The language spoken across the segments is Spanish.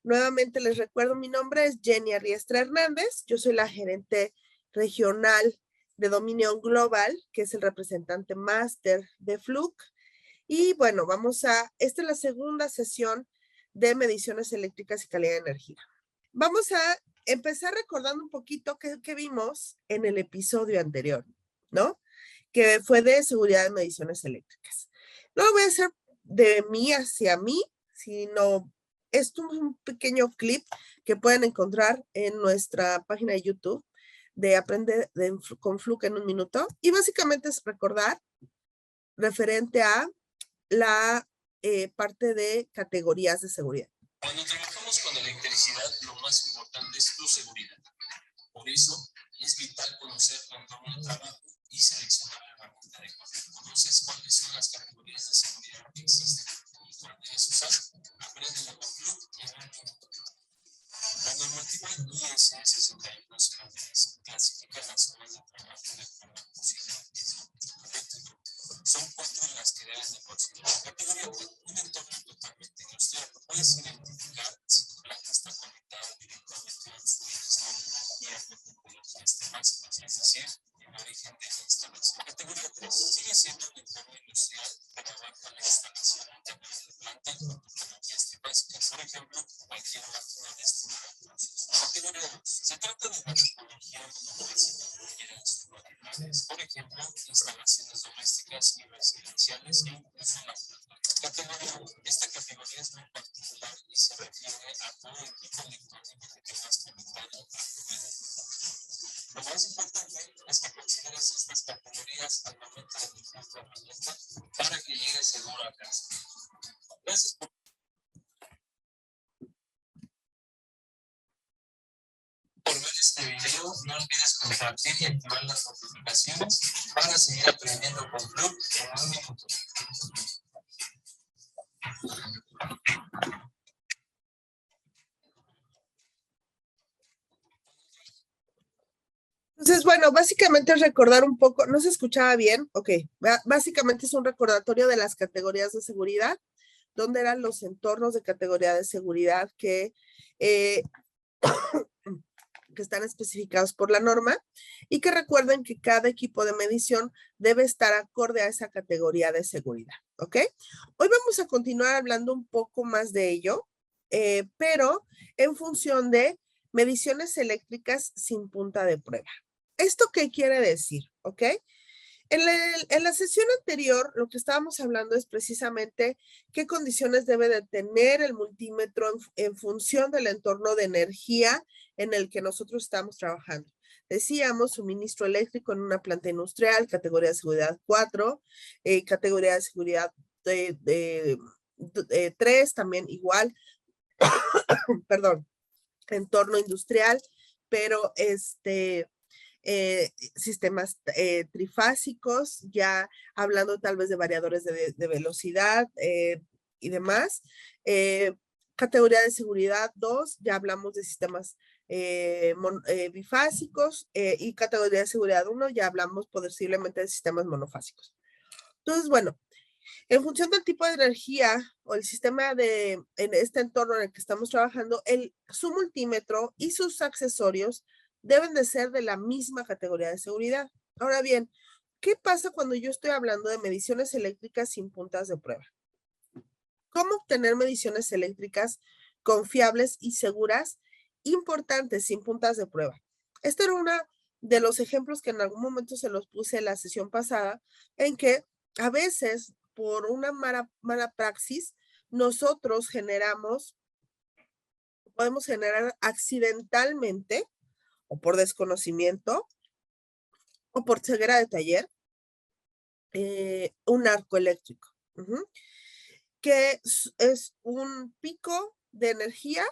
Nuevamente les recuerdo, mi nombre es Jenny Arriestra Hernández, yo soy la gerente regional de Dominion Global, que es el representante máster de Fluke. Y bueno, esta es la segunda sesión de mediciones eléctricas y calidad de energía. Vamos a empezar recordando un poquito qué vimos en el episodio anterior, ¿no? Que fue de seguridad de mediciones eléctricas. No lo voy a hacer de mí hacia mí, sino esto es un pequeño clip que pueden encontrar en nuestra página de YouTube de Aprende con Fluke en un minuto. Y básicamente es recordar referente a la parte de categorías de seguridad. Cuando trabajamos con electricidad, lo más importante es tu seguridad. Por eso es vital conocer tu entorno de trabajo y seleccionar la herramienta adecuada. ¿Conoces cuáles son las categorías de seguridad que existen y cuál debes usar? Apréndelo con Fluke en un minuto. La normativa IS 61003 clasifica las zonas de trabajo de acuerdo a posibilidad eléctrico. Son 4 las que debes de considerar. Categoría 1, un entorno totalmente industrial. Puedes identificar si tu planta está conectada directamente a un suministro de energía con tecnologías temáticas, es decir, el origen de la instalación. Categoría 3, sigue siendo un entorno industrial, pero abarca la instalación interna de la planta con tecnologías básicas, por ejemplo, cualquier máquina destinada al proceso. Categoría 2, se trata de una tecnología monofásica que requiere instrumentales, por ejemplo, instalaciones domésticas y residenciales e incluso la categoría 1. Esta categoría es muy particular y se refiere a todo equipo electrónico que tengas conectado a tu red. Lo más importante es que consideres estas categorías al momento de elegir tu herramienta para que llegues seguro a casa. Gracias por ver este video. No olvides compartir y activar las notificaciones para seguir aprendiendo con Fluke en un minuto. Entonces, bueno, básicamente es recordar un poco, ¿no se escuchaba bien? Ok, básicamente es un recordatorio de las categorías de seguridad, donde eran los entornos de categoría de seguridad que están especificados por la norma y que recuerden que cada equipo de medición debe estar acorde a esa categoría de seguridad, ¿ok? Hoy vamos a continuar hablando un poco más de ello, pero en función de mediciones eléctricas sin punta de prueba. ¿Esto qué quiere decir? ¿Ok? En la sesión anterior, lo que estábamos hablando es precisamente qué condiciones debe de tener el multímetro en función del entorno de energía en el que nosotros estamos trabajando. Decíamos, suministro eléctrico en una planta industrial, categoría de seguridad 4, categoría de seguridad 3, también igual, perdón, entorno industrial, pero sistemas trifásicos, ya hablando tal vez de variadores de velocidad y demás. Categoría de seguridad 2, ya hablamos de sistemas bifásicos y categoría de seguridad 1, ya hablamos posiblemente de sistemas monofásicos. Entonces, bueno, en función del tipo de energía o el sistema en este entorno en el que estamos trabajando, su multímetro y sus accesorios deben de ser de la misma categoría de seguridad. Ahora bien, ¿qué pasa cuando yo estoy hablando de mediciones eléctricas sin puntas de prueba? ¿Cómo obtener mediciones eléctricas confiables y seguras, importantes, sin puntas de prueba? Este era uno de los ejemplos que en algún momento se los puse en la sesión pasada, en que a veces por una mala praxis, nosotros podemos generar accidentalmente o por desconocimiento o por ceguera de taller, un arco eléctrico, que es un pico de energía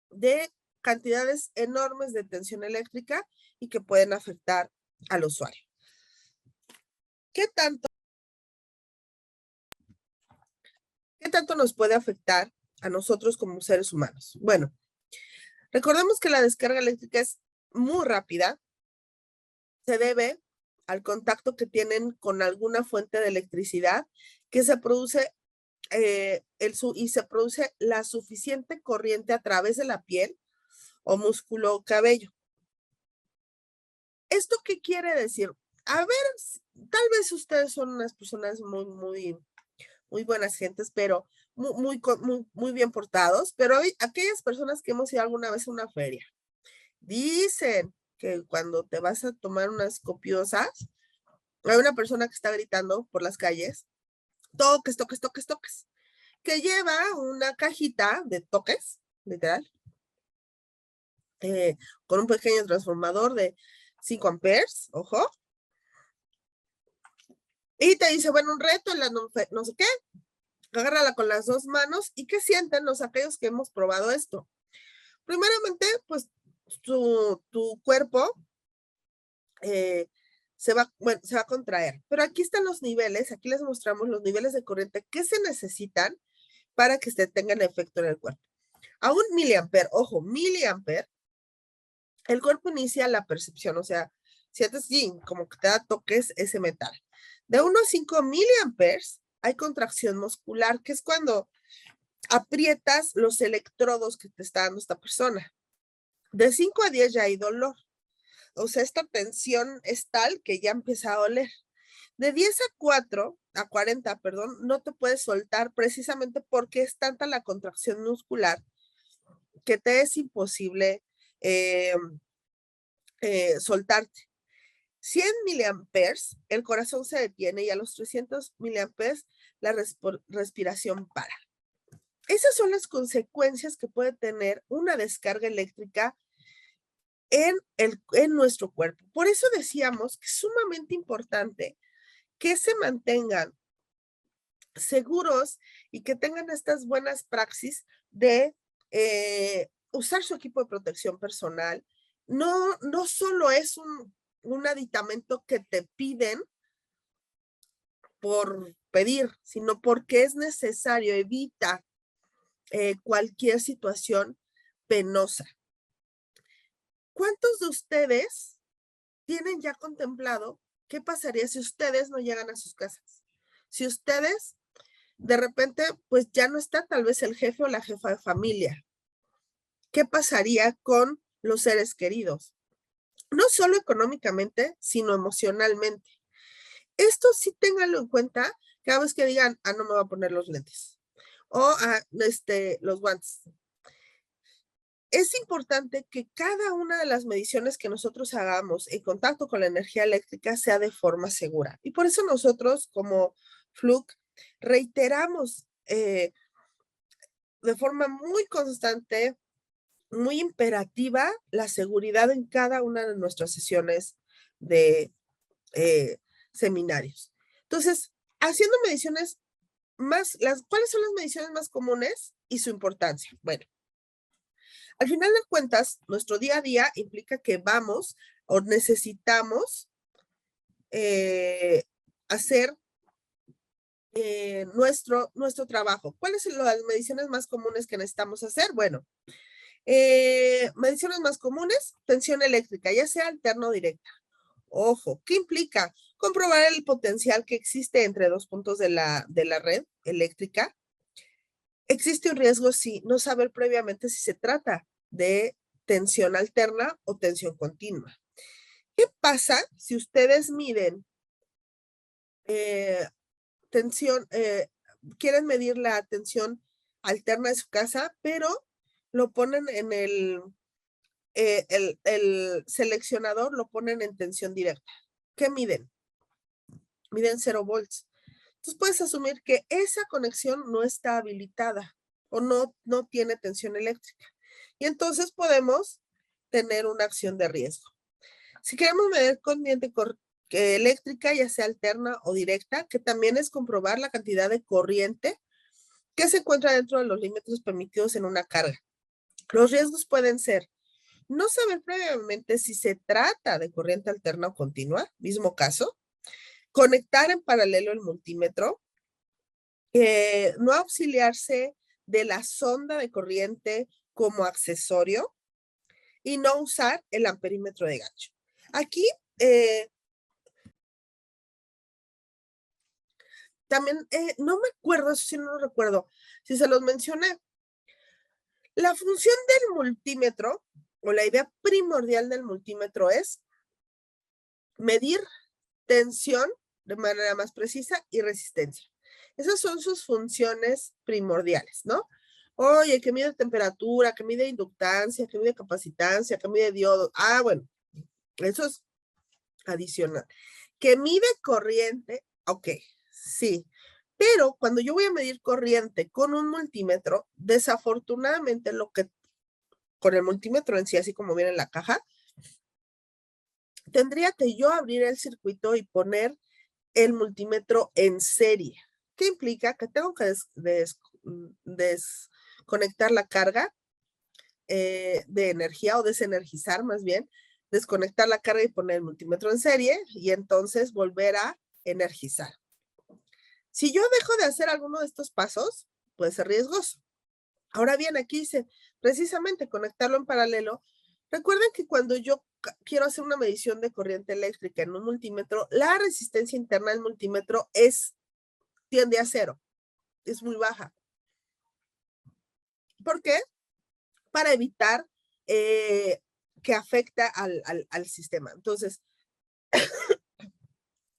de cantidades enormes de tensión eléctrica y que pueden afectar al usuario. ¿Qué tanto nos puede afectar a nosotros como seres humanos? Bueno, recordemos que la descarga eléctrica es muy rápida. Se debe al contacto que tienen con alguna fuente de electricidad que se produce y se produce la suficiente corriente a través de la piel o músculo o cabello. ¿Esto qué quiere decir? A ver, tal vez ustedes son unas personas muy buenas gentes, pero muy bien portados, pero hay aquellas personas que hemos ido alguna vez a una feria. Dicen que cuando te vas a tomar unas copiosas, hay una persona que está gritando por las calles, toques, toques, toques, toques, que lleva una cajita de toques, literal, con un pequeño transformador de 5 amperes, ojo, y te dice, bueno, un reto en la no sé qué, agárrala con las 2 manos, ¿y qué sienten los aquellos que hemos probado esto? Primeramente, pues, tu cuerpo se va a contraer, pero aquí están los niveles, aquí les mostramos los niveles de corriente que se necesitan para que tengan efecto en el cuerpo. A 1 miliamper, ojo, miliamper, el cuerpo inicia la percepción, o sea, sientes como que te da toques ese metal. De 1 a 5 miliamperes hay contracción muscular, que es cuando aprietas los electrodos que te está dando esta persona. De 5 a 10 ya hay dolor. O sea, esta tensión es tal que ya empieza a doler. De 10 a 40, perdón, no te puedes soltar precisamente porque es tanta la contracción muscular que te es imposible soltarte. 100 miliamperes, el corazón se detiene y a los 300 miliamperes la respiración para. Esas son las consecuencias que puede tener una descarga eléctrica en nuestro cuerpo. Por eso decíamos que es sumamente importante que se mantengan seguros y que tengan estas buenas praxis de usar su equipo de protección personal. No solo es un aditamento que te piden por pedir, sino porque es necesario, evita cualquier situación penosa. ¿Cuántos de ustedes tienen ya contemplado qué pasaría si ustedes no llegan a sus casas? Si ustedes de repente, pues ya no está tal vez el jefe o la jefa de familia. ¿Qué pasaría con los seres queridos? No solo económicamente, sino emocionalmente. Esto sí ténganlo en cuenta cada vez que digan, no me voy a poner los lentes o los guantes. Es importante que cada una de las mediciones que nosotros hagamos en contacto con la energía eléctrica sea de forma segura. Y por eso nosotros como Fluke reiteramos de forma muy constante, muy imperativa, la seguridad en cada una de nuestras sesiones de seminarios. Entonces, haciendo mediciones ¿cuáles son las mediciones más comunes y su importancia? Bueno, al final de cuentas, nuestro día a día implica que vamos o necesitamos hacer nuestro trabajo. ¿Cuáles son las mediciones más comunes que necesitamos hacer? Bueno, mediciones más comunes, tensión eléctrica, ya sea alterna o directa. Ojo, ¿qué implica? Comprobar el potencial que existe entre 2 puntos de la red eléctrica. Existe un riesgo si no saber previamente si se trata de tensión alterna o tensión continua. ¿Qué pasa si ustedes miden quieren medir la tensión alterna de su casa, pero lo ponen en el seleccionador, lo ponen en tensión directa? ¿Qué miden? Miden 0 volts. Entonces puedes asumir que esa conexión no está habilitada o no tiene tensión eléctrica. Y entonces podemos tener una acción de riesgo. Si queremos medir corriente eléctrica, ya sea alterna o directa, que también es comprobar la cantidad de corriente que se encuentra dentro de los límites permitidos en una carga. Los riesgos pueden ser no saber previamente si se trata de corriente alterna o continua, mismo caso, conectar en paralelo el multímetro, no auxiliarse de la sonda de corriente como accesorio y no usar el amperímetro de gancho. Aquí también, no me acuerdo, eso sí no lo recuerdo, si se los mencioné. La función del multímetro, o la idea primordial del multímetro es medir tensión de manera más precisa y resistencia. Esas son sus funciones primordiales, ¿no? Oye, que mide temperatura, que mide inductancia, que mide capacitancia, que mide diodo. Ah, bueno, eso es adicional. Que mide corriente, ok, sí. Pero cuando yo voy a medir corriente con un multímetro, desafortunadamente con el multímetro en sí, así como viene en la caja, tendría que yo abrir el circuito y poner el multímetro en serie. ¿Qué implica? Que tengo que desconectar la carga de energía o desenergizar más bien, desconectar la carga y poner el multímetro en serie y entonces volver a energizar. Si yo dejo de hacer alguno de estos pasos, puede ser riesgoso. Ahora bien, aquí dice precisamente conectarlo en paralelo. Recuerden que cuando yo quiero hacer una medición de corriente eléctrica en un multímetro, la resistencia interna del multímetro tiende a 0. Es muy baja. ¿Por qué? Para evitar que afecte al sistema. Entonces,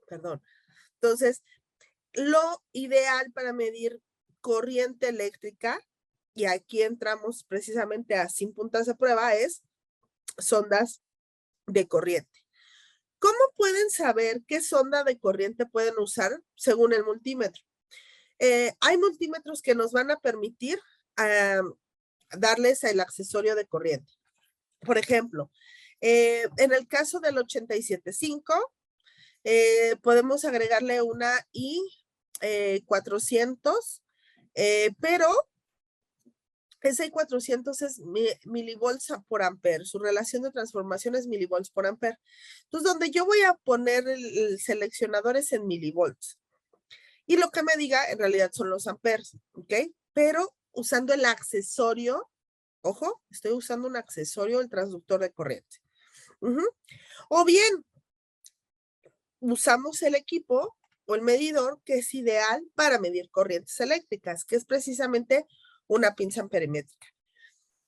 perdón. Entonces, lo ideal para medir corriente eléctrica, y aquí entramos precisamente a sin puntas de prueba, es sondas de corriente. ¿Cómo pueden saber qué sonda de corriente pueden usar según el multímetro? Hay multímetros que nos van a permitir darles el accesorio de corriente. Por ejemplo, en el caso del 87.5, podemos agregarle una I400, pero ese I400 es milivolts por ampere. Su relación de transformación es milivolts por ampere. Entonces, donde yo voy a poner el seleccionador es en milivolts. Y lo que me diga en realidad son los amperes, ¿ok? Pero usando el accesorio, ojo, estoy usando un accesorio, el transductor de corriente. O bien, usamos el equipo o el medidor que es ideal para medir corrientes eléctricas, que es precisamente una pinza amperimétrica.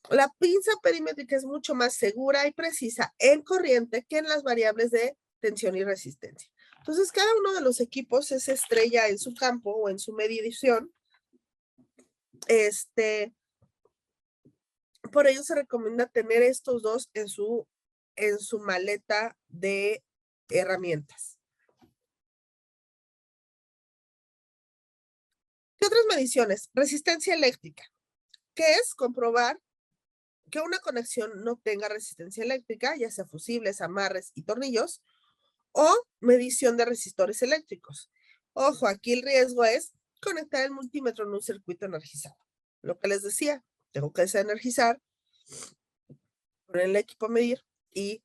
La pinza perimétrica es mucho más segura y precisa en corriente que en las variables de tensión y resistencia. Entonces, cada uno de los equipos es estrella en su campo o en su medición. Por ello se recomienda tener estos dos en su maleta de herramientas. ¿Qué otras mediciones? Resistencia eléctrica, que es comprobar que una conexión no tenga resistencia eléctrica, ya sea fusibles, amarres y tornillos, o medición de resistores eléctricos. Ojo, aquí el riesgo es conectar el multímetro en un circuito energizado. Lo que les decía, tengo que desenergizar, poner el equipo a medir y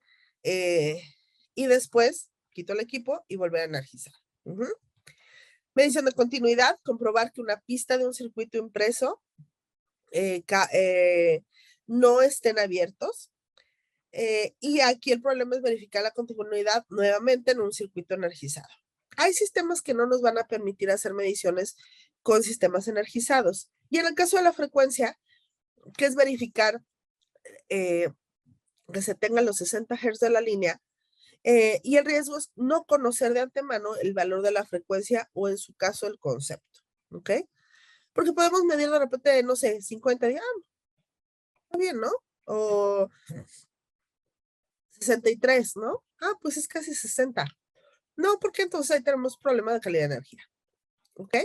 después quito el equipo y volver a energizar. Medición de continuidad, comprobar que una pista de un circuito impreso no estén abiertos. Y aquí el problema es verificar la continuidad nuevamente en un circuito energizado. Hay sistemas que no nos van a permitir hacer mediciones con sistemas energizados. Y en el caso de la frecuencia, que es verificar que se tengan los 60 Hz de la línea, y el riesgo es no conocer de antemano el valor de la frecuencia o en su caso el concepto, ¿ok? Porque podemos medir de repente, no sé, 50, está bien, ¿no? O 63, ¿no? Ah, pues es casi 60. No, porque entonces ahí tenemos problema de calidad de energía, ¿ok?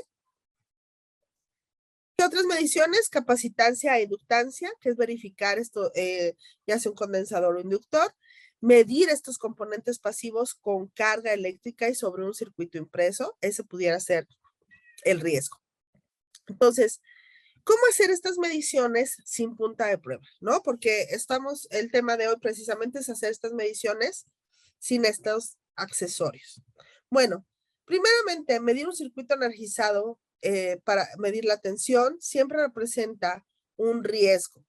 ¿Qué otras mediciones? Capacitancia e inductancia, que es verificar esto, ya sea un condensador o inductor, medir estos componentes pasivos con carga eléctrica y sobre un circuito impreso, ese pudiera ser el riesgo. Entonces, ¿cómo hacer estas mediciones sin punta de prueba? ¿No? Porque el tema de hoy precisamente es hacer estas mediciones sin estos accesorios. Bueno, primeramente, medir un circuito energizado para medir la tensión siempre representa un riesgo.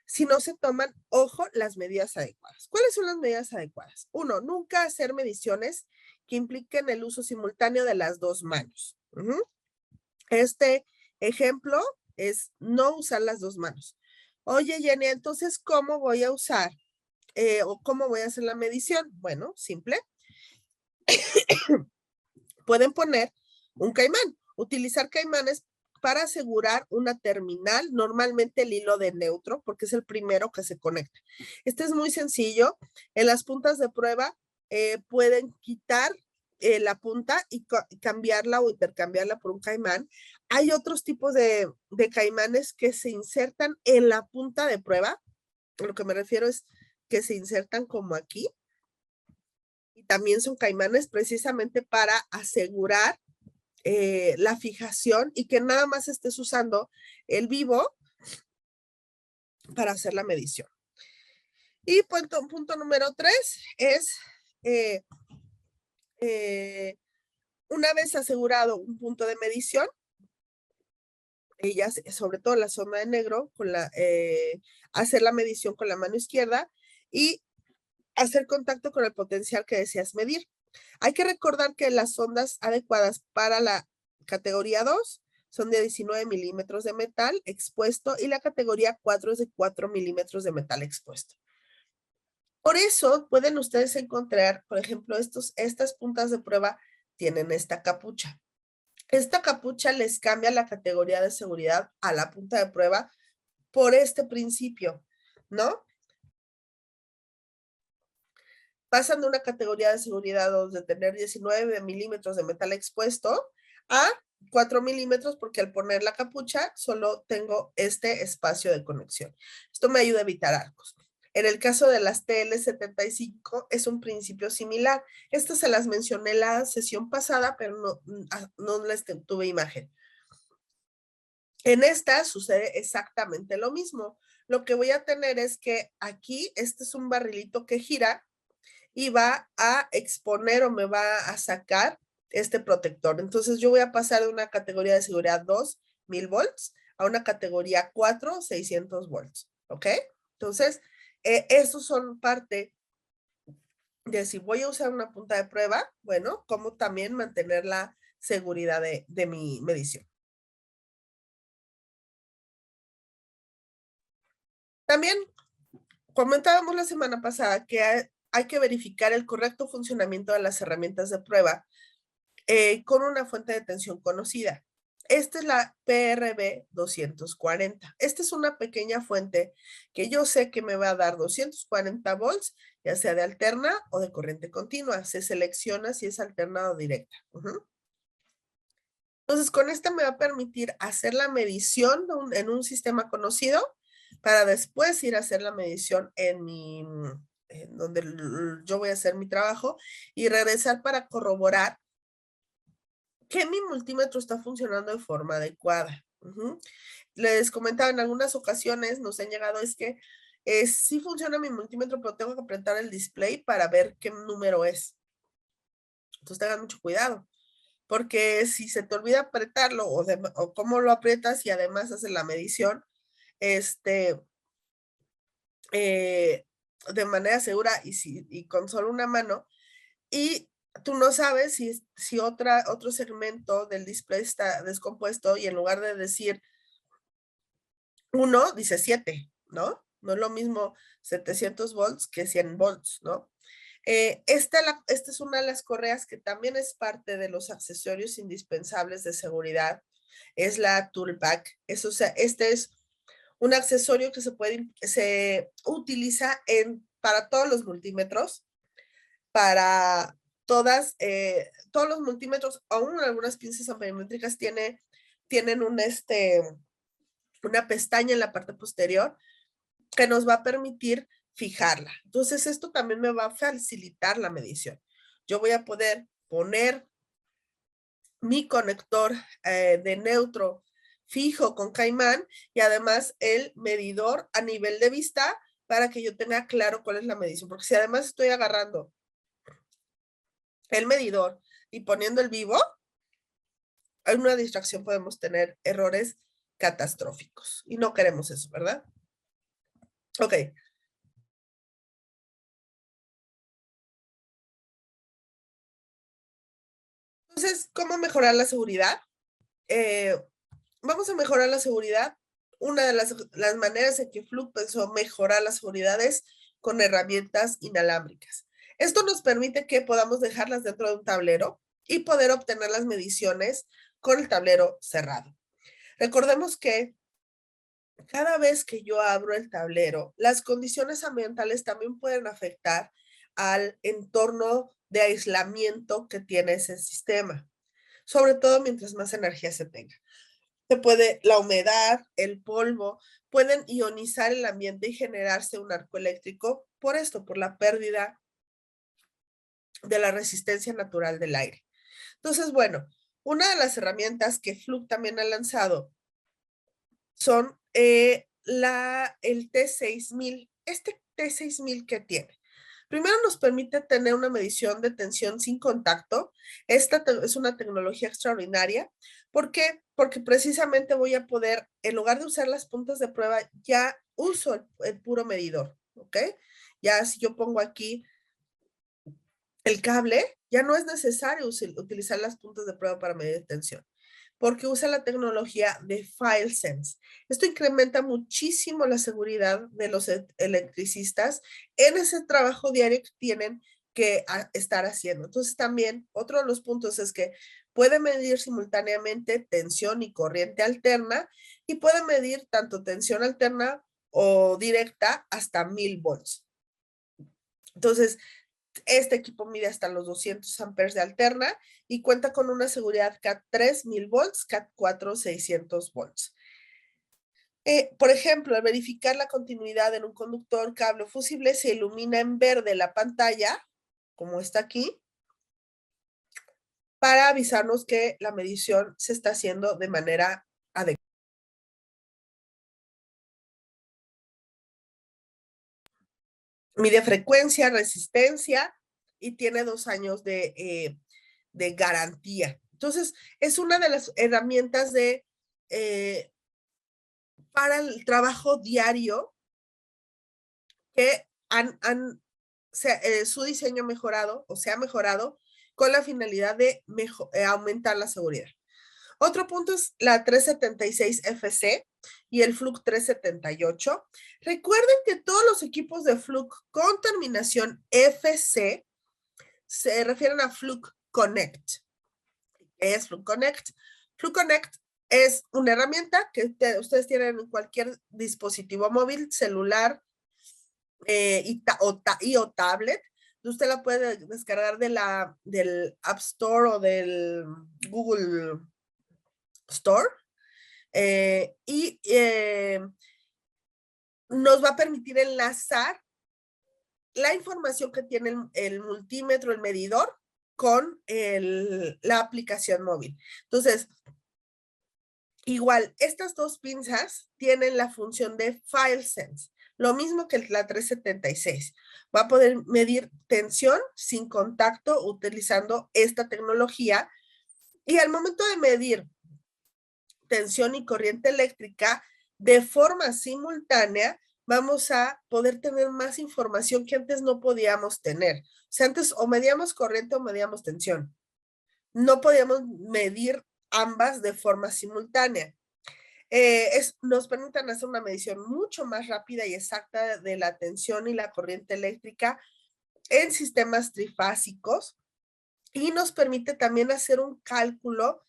Si no se toman, ojo, las medidas adecuadas. ¿Cuáles son las medidas adecuadas? Uno, nunca hacer mediciones que impliquen el uso simultáneo de las dos manos. Este ejemplo es no usar las dos manos. Oye, Jenny, entonces, ¿cómo voy a usar o cómo voy a hacer la medición? Bueno, simple. Pueden poner un caimán, utilizar caimanes para asegurar una terminal, normalmente el hilo de neutro, porque es el primero que se conecta. Este es muy sencillo. En las puntas de prueba pueden quitar la punta y cambiarla o intercambiarla por un caimán. Hay otros tipos de caimanes que se insertan en la punta de prueba. Lo que me refiero es que se insertan como aquí. Y también son caimanes precisamente para asegurar la fijación y que nada más estés usando el vivo para hacer la medición. Y punto número 3 es una vez asegurado un punto de medición, sobre todo la zona de negro, hacer la medición con la mano izquierda y hacer contacto con el potencial que deseas medir. Hay que recordar que las ondas adecuadas para la categoría 2 son de 19 milímetros de metal expuesto y la categoría 4 es de 4 milímetros de metal expuesto. Por eso pueden ustedes encontrar, por ejemplo, estas puntas de prueba tienen esta capucha. Esta capucha les cambia la categoría de seguridad a la punta de prueba por este principio, ¿no? Pasan de una categoría de seguridad 2 de tener 19 milímetros de metal expuesto a 4 milímetros porque al poner la capucha solo tengo este espacio de conexión. Esto me ayuda a evitar arcos. En el caso de las TL75 es un principio similar. Estas se las mencioné la sesión pasada, pero no les tuve imagen. En esta sucede exactamente lo mismo. Lo que voy a tener es que aquí, este es un barrilito que gira y va a exponer o me va a sacar este protector. Entonces yo voy a pasar de una categoría de seguridad 2, 1000 volts, a una categoría 4, 600 volts. ¿Ok? Entonces, estos son parte de si voy a usar una punta de prueba, bueno, como también mantener la seguridad de mi medición. También comentábamos la semana pasada que hay que verificar el correcto funcionamiento de las herramientas de prueba con una fuente de tensión conocida. Esta es la PRB 240. Esta es una pequeña fuente que yo sé que me va a dar 240 volts, ya sea de alterna o de corriente continua. Se selecciona si es alterna o directa. Entonces, con esta me va a permitir hacer la medición en un sistema conocido para después ir a hacer la medición en donde yo voy a hacer mi trabajo y regresar para corroborar que mi multímetro está funcionando de forma adecuada. Les comentaba en algunas ocasiones, nos han llegado, es que sí funciona mi multímetro, pero tengo que apretar el display para ver qué número es. Entonces tengan mucho cuidado, porque si se te olvida apretarlo o cómo lo aprietas y además haces la medición, de manera segura y con solo una mano, y tú no sabes si otro segmento del display está descompuesto y en lugar de decir 1, dice 7, ¿no? No es lo mismo 700 volts que 100 volts, ¿no? Esta es una de las correas que también es parte de los accesorios indispensables de seguridad. Es la Toolpack. Este es un accesorio que se utiliza para todos los multímetros, para todos los multímetros, aún algunas pinzas ampermétricas tienen una pestaña en la parte posterior que nos va a permitir fijarla. Entonces, esto también me va a facilitar la medición. Yo voy a poder poner mi conector de neutro fijo con caimán y además el medidor a nivel de vista para que yo tenga claro cuál es la medición. Porque si además estoy agarrando el medidor y poniendo el vivo, en una distracción podemos tener errores catastróficos y no queremos eso, ¿verdad? Ok. Entonces, ¿cómo mejorar la seguridad? vamos a mejorar la seguridad. Una de las maneras en que Fluke pensó mejorar la seguridad es con herramientas inalámbricas. Esto nos permite que podamos dejarlas dentro de un tablero y poder obtener las mediciones con el tablero cerrado. Recordemos que cada vez que yo abro el tablero, las condiciones ambientales también pueden afectar al entorno de aislamiento que tiene ese sistema, sobre todo mientras más energía se tenga. La humedad, el polvo, pueden ionizar el ambiente y generarse un arco eléctrico por esto, por la pérdida de la resistencia natural del aire. Entonces, bueno, una de las herramientas que Fluke también ha lanzado son el T6000. Este T6000 que tiene. Primero nos permite tener una medición de tensión sin contacto. Esta es una tecnología extraordinaria. ¿Por qué? Porque precisamente voy a poder, en lugar de usar las puntas de prueba, ya uso el puro medidor, ¿ok? Ya si yo pongo aquí el cable, ya no es necesario utilizar las puntas de prueba para medir tensión, porque usa la tecnología de FileSense. Esto incrementa muchísimo la seguridad de los electricistas en ese trabajo diario que tienen que estar haciendo. Entonces también otro de los puntos es que puede medir simultáneamente tensión y corriente alterna y puede medir tanto tensión alterna o directa hasta 1000 volts. Entonces, este equipo mide hasta los 200 amperes de alterna y cuenta con una seguridad CAT 3 1000 volts, CAT 4 600 volts. Por ejemplo, al verificar la continuidad en un conductor cable o fusible, se ilumina en verde la pantalla, como está aquí, para avisarnos que la medición se está haciendo de manera adecuada. Mide frecuencia, resistencia y tiene 2 años de garantía. Entonces, es una de las herramientas para el trabajo diario que su diseño mejorado o se ha mejorado con la finalidad de aumentar la seguridad. Otro punto es la 376FC y el Fluke 378. Recuerden que todos los equipos de Fluke con terminación FC se refieren a Fluke Connect. ¿Qué es Fluke Connect? Fluke Connect es una herramienta que ustedes tienen en cualquier dispositivo móvil, celular o tablet. Usted la puede descargar del App Store o del Google Store. Nos va a permitir enlazar la información que tiene el multímetro, el medidor, con la aplicación móvil. Entonces, igual, estas dos pinzas tienen la función de FileSense, lo mismo que la 376. Va a poder medir tensión sin contacto utilizando esta tecnología. Y al momento de medir tensión y corriente eléctrica de forma simultánea, vamos a poder tener más información que antes no podíamos tener. O sea, antes o medíamos corriente o medíamos tensión. No podíamos medir ambas de forma simultánea. Nos permiten hacer una medición mucho más rápida y exacta de la tensión y la corriente eléctrica en sistemas trifásicos y nos permite también hacer un cálculo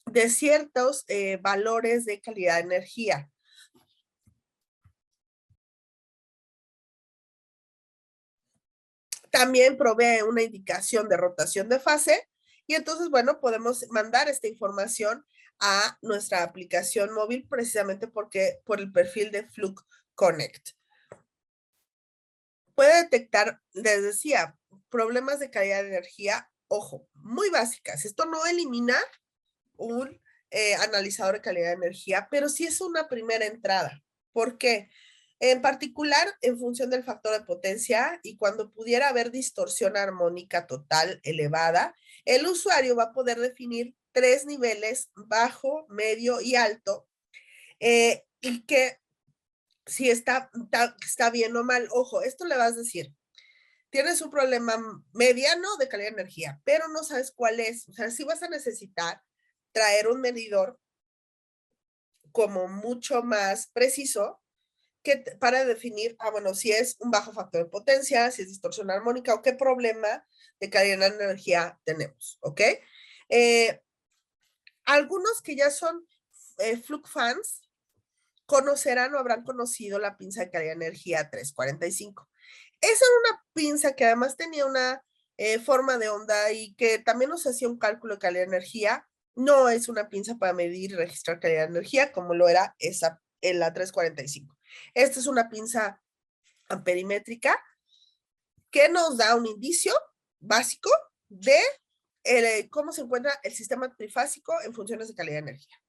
de ciertos valores de calidad de energía. También provee una indicación de rotación de fase y entonces, bueno, podemos mandar esta información a nuestra aplicación móvil precisamente por el perfil de Fluke Connect. Puede detectar, les decía, problemas de calidad de energía, ojo, muy básicas. Esto no elimina un analizador de calidad de energía, pero sí es una primera entrada. ¿Por qué? En particular, en función del factor de potencia y cuando pudiera haber distorsión armónica total elevada, el usuario va a poder definir 3 niveles, bajo, medio y alto, y que si está bien o mal. Ojo, esto le vas a decir, tienes un problema mediano de calidad de energía, pero no sabes cuál es. O sea, sí vas a necesitar traer un medidor como mucho más preciso para definir, bueno, si es un bajo factor de potencia, si es distorsión armónica o qué problema de calidad de energía tenemos, ¿ok? Algunos que ya son Fluke fans conocerán o habrán conocido la pinza de calidad de energía 345. Esa era una pinza que además tenía una forma de onda y que también nos hacía un cálculo de calidad de energía. No es una pinza para medir y registrar calidad de energía como lo era esa en la 345. Esta es una pinza amperimétrica que nos da un indicio básico de cómo se encuentra el sistema trifásico en funciones de calidad de energía.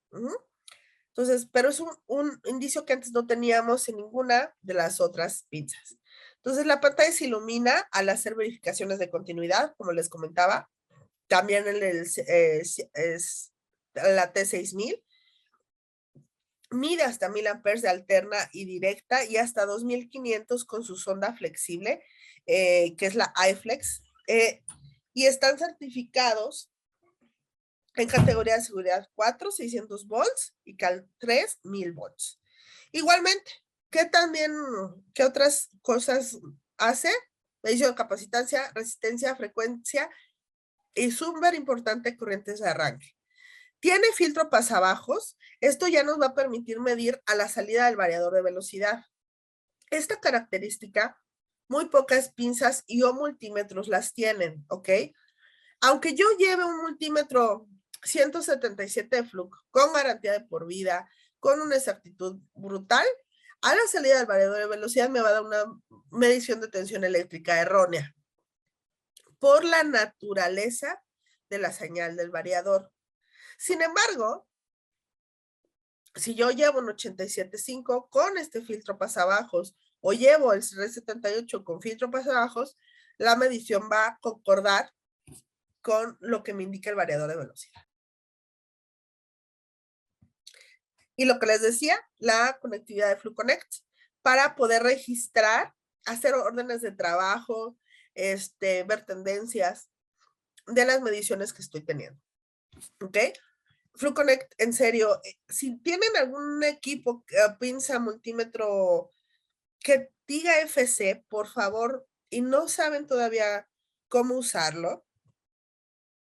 Entonces, pero es un indicio que antes no teníamos en ninguna de las otras pinzas. Entonces, la pantalla se ilumina al hacer verificaciones de continuidad, como les comentaba. También en la T6000. Mide hasta 1000 amperes de alterna y directa y hasta 2500 con su sonda flexible, que es la iFlex. Y están certificados en categoría de seguridad 4, 600 volts y Cal 3, 1000 volts. Igualmente, ¿qué otras cosas hace? Medición de capacitancia, resistencia, frecuencia y súper importante, corrientes de arranque. Tiene filtro pasabajos. Esto ya nos va a permitir medir a la salida del variador de velocidad. Esta característica, muy pocas pinzas y o multímetros las tienen, ¿ok? Aunque yo lleve un multímetro 177 de Fluke con garantía de por vida, con una exactitud brutal, a la salida del variador de velocidad me va a dar una medición de tensión eléctrica errónea por la naturaleza de la señal del variador. Sin embargo, si yo llevo un 87.5 con este filtro pasabajos o llevo el R78 con filtro pasabajos, la medición va a concordar con lo que me indica el variador de velocidad. Y lo que les decía, la conectividad de FluConnect para poder registrar, hacer órdenes de trabajo, ver tendencias de las mediciones que estoy teniendo. ¿Ok? FluConnect, en serio, si tienen algún equipo, pinza, multímetro que diga FC, por favor, y no saben todavía cómo usarlo,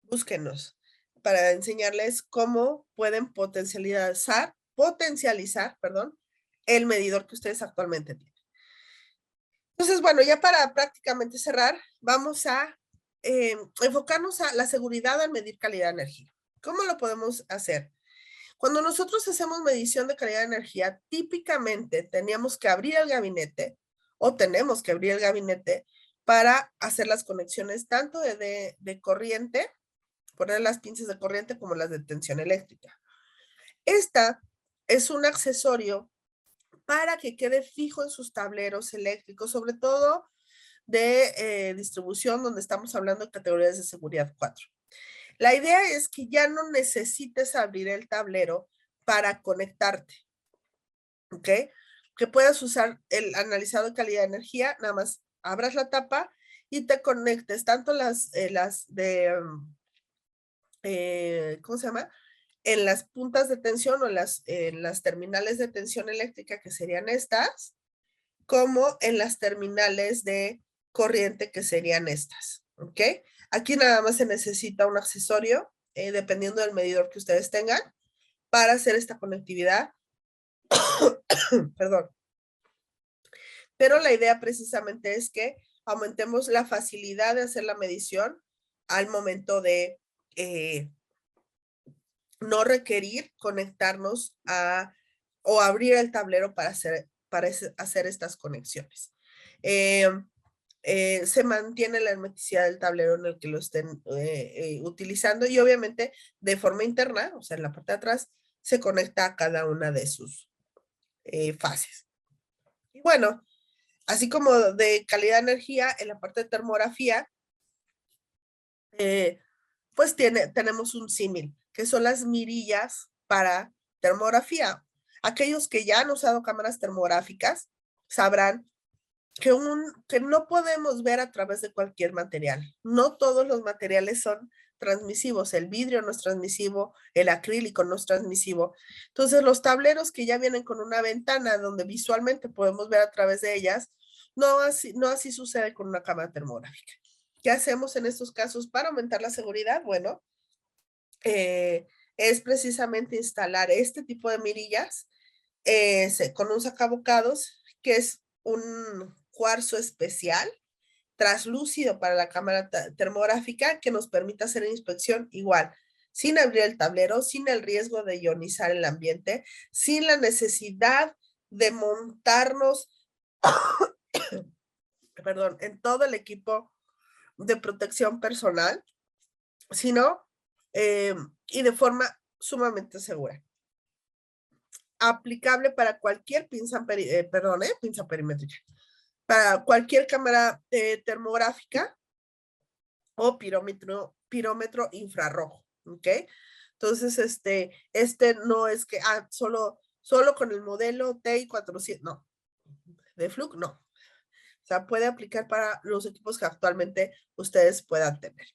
búsquenos para enseñarles cómo pueden potencializar, el medidor que ustedes actualmente tienen. Entonces, bueno, ya para prácticamente cerrar, vamos a enfocarnos a la seguridad al medir calidad de energía. ¿Cómo lo podemos hacer? Cuando nosotros hacemos medición de calidad de energía, típicamente teníamos que abrir el gabinete o tenemos que abrir el gabinete para hacer las conexiones tanto de corriente, poner las pinzas de corriente como las de tensión eléctrica. Esta es un accesorio para que quede fijo en sus tableros eléctricos, sobre todo de distribución, donde estamos hablando de categorías de seguridad 4. La idea es que ya no necesites abrir el tablero para conectarte, ¿ok? Que puedas usar el analizador de calidad de energía, nada más abras la tapa y te conectes tanto las de, ¿cómo se llama? En las puntas de tensión o en las terminales de tensión eléctrica, que serían estas, como en las terminales de corriente, que serían estas, ¿ok? Aquí nada más se necesita un accesorio, dependiendo del medidor que ustedes tengan, para hacer esta conectividad. Perdón. Pero la idea precisamente es que aumentemos la facilidad de hacer la medición al momento de no requerir conectarnos o abrir el tablero para hacer estas conexiones. Se mantiene la hermeticidad del tablero en el que lo estén utilizando y obviamente de forma interna, o sea, en la parte de atrás, se conecta a cada una de sus fases. Y bueno, así como de calidad de energía, en la parte de termografía, pues tenemos un símil, que son las mirillas para termografía. Aquellos que ya han usado cámaras termográficas sabrán que no podemos ver a través de cualquier material. No todos los materiales son transmisivos, el vidrio no es transmisivo, el acrílico no es transmisivo. Entonces, los tableros que ya vienen con una ventana donde visualmente podemos ver a través de ellas, no así sucede con una cámara termográfica. ¿Qué hacemos en estos casos para aumentar la seguridad? Bueno, es precisamente instalar este tipo de mirillas con un sacabocados, que es un cuarzo especial, traslúcido para la cámara termográfica, que nos permite hacer inspección igual, sin abrir el tablero, sin el riesgo de ionizar el ambiente, sin la necesidad de montarnos, perdón, en todo el equipo de protección personal, sino y de forma sumamente segura. Aplicable para cualquier pinza perimétrica, para cualquier cámara termográfica o pirómetro infrarrojo, ¿ok? Entonces, este no es que solo con el modelo TI400, no, de Fluke, no. O sea, puede aplicar para los equipos que actualmente ustedes puedan tener.